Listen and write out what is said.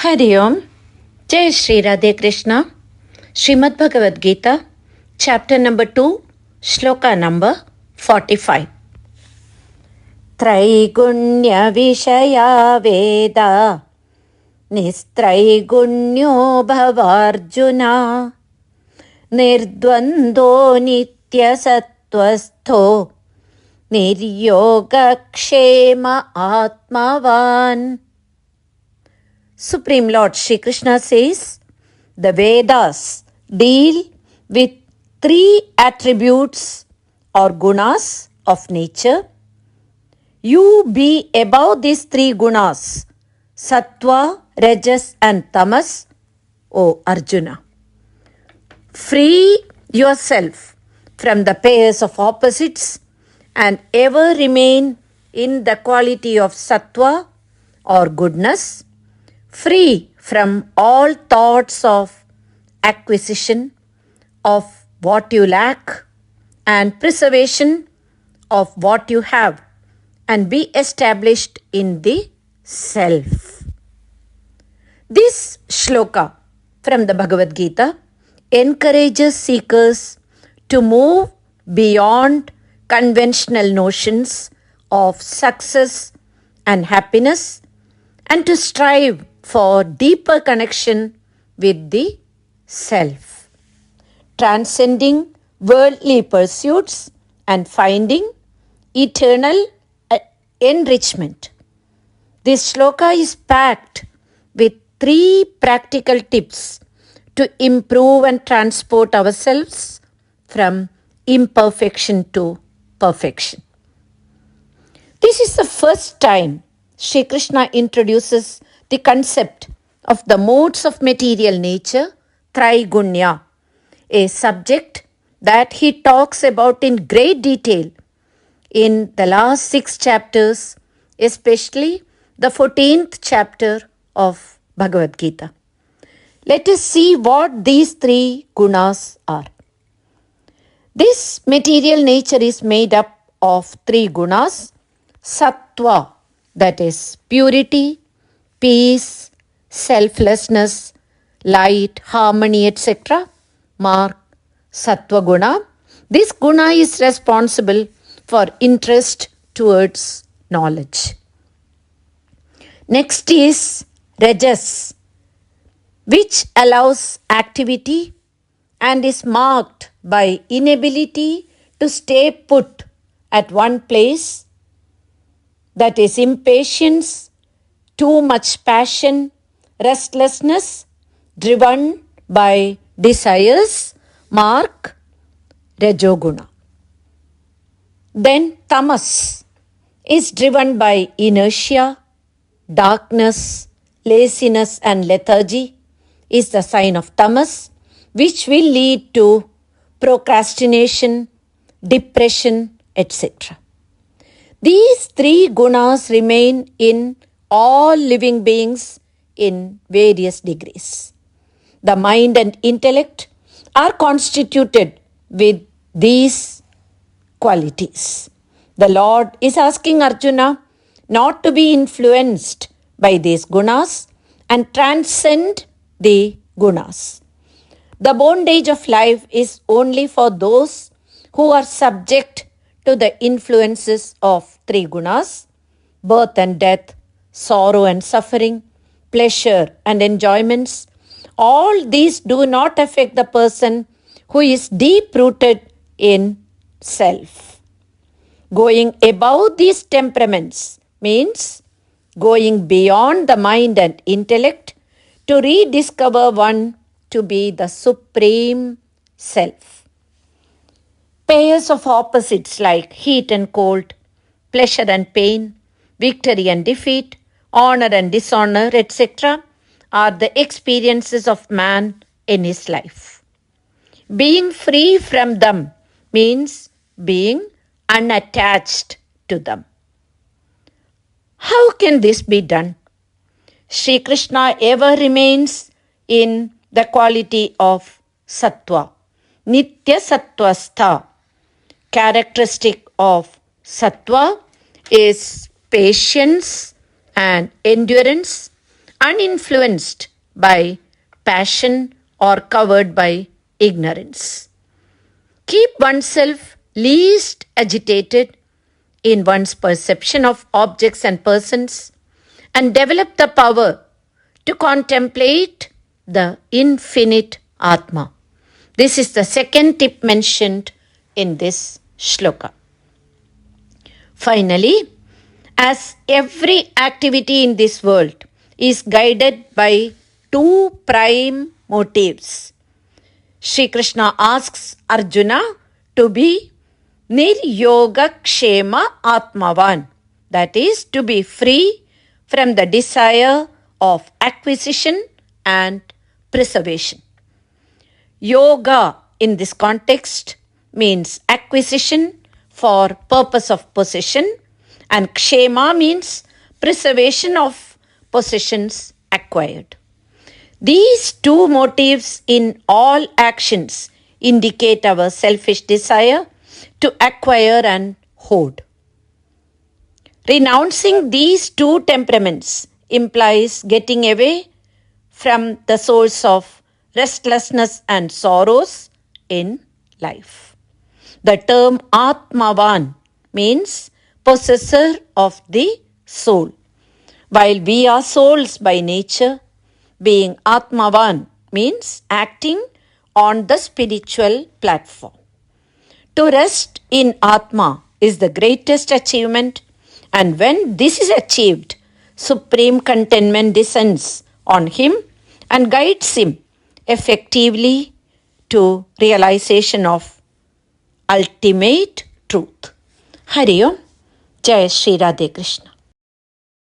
Hari Om. Jai Shri Radhe Krishna. Srimad Bhagavad Gita, Chapter number 2, Shloka number 45. Trai-guṇya-viṣhayā vedā, nistrai-guṇyo bhavārjuna, nirdvandvo nitya-sattva-stho, niryoga-kṣhema ātmavān. Supreme Lord Shri Krishna says, the Vedas deal with three attributes or gunas of nature. You be above these three gunas, sattva, rajas and tamas, O Arjuna. Free yourself from the pairs of opposites and ever remain in the quality of sattva or goodness, free from all thoughts of acquisition of what you lack and preservation of what you have, and be established in the self. This shloka from the Bhagavad Gita encourages seekers to move beyond conventional notions of success and happiness and to strive for deeper connection with the self, transcending worldly pursuits and finding eternal enrichment. This shloka is packed with three practical tips to improve and transport ourselves from imperfection to perfection. This is the first time Shri Krishna introduces the concept of the modes of material nature, trai-guṇya, a subject that he talks about in great detail in the last 6 chapters, especially the 14th chapter of Bhagavad Gita. Let us see what these three gunas are. This material nature is made up of three gunas: sattva, that is purity, peace, selflessness, light, harmony, etc. Mark sattva guna. This guna is responsible for interest towards knowledge. Next is rajas, which allows activity and is marked by inability to stay put at one place, that is impatience, too much passion, restlessness, driven by desires, mark rajoguna. Then tamas is driven by inertia, darkness, laziness and lethargy is the sign of tamas, which will lead to procrastination, depression, etc. These three gunas remain in all living beings in various degrees. The mind and intellect are constituted with these qualities. The Lord is asking Arjuna not to be influenced by these gunas and transcend the gunas. The bondage of life is only for those who are subject to the influences of three gunas: birth and death, sorrow and suffering, pleasure and enjoyments. All these do not affect the person who is deep-rooted in self. Going above these temperaments means going beyond the mind and intellect to rediscover one to be the supreme self. Pairs of opposites like heat and cold, pleasure and pain, victory and defeat, honor and dishonor, etc. are the experiences of man in his life. Being free from them means being unattached to them. How can this be done? Shri Krishna ever remains in the quality of sattva, nitya-sattva-stho. Characteristic of sattva is patience and endurance, uninfluenced by passion or covered by ignorance. Keep oneself least agitated in one's perception of objects and persons, and develop the power to contemplate the infinite Atma. This is the second tip mentioned in this shloka. Finally, as every activity in this world is guided by two prime motives, Sri Krishna asks Arjuna to be niryoga-kṣhema ātmavān, that is, to be free from the desire of acquisition and preservation. Yoga in this context means acquisition for purpose of possession, and kṣhema means preservation of possessions acquired. These two motives in all actions indicate our selfish desire to acquire and hoard. Renouncing these two temperaments implies getting away from the source of restlessness and sorrows in life. The term ātmavān means possessor of the soul. While we are souls by nature, being ātmavān means acting on the spiritual platform. To rest in Atma is the greatest achievement, and when this is achieved, supreme contentment descends on him and guides him effectively to realization of ultimate truth. Hari Om. Jai Shri Radhe Krishna.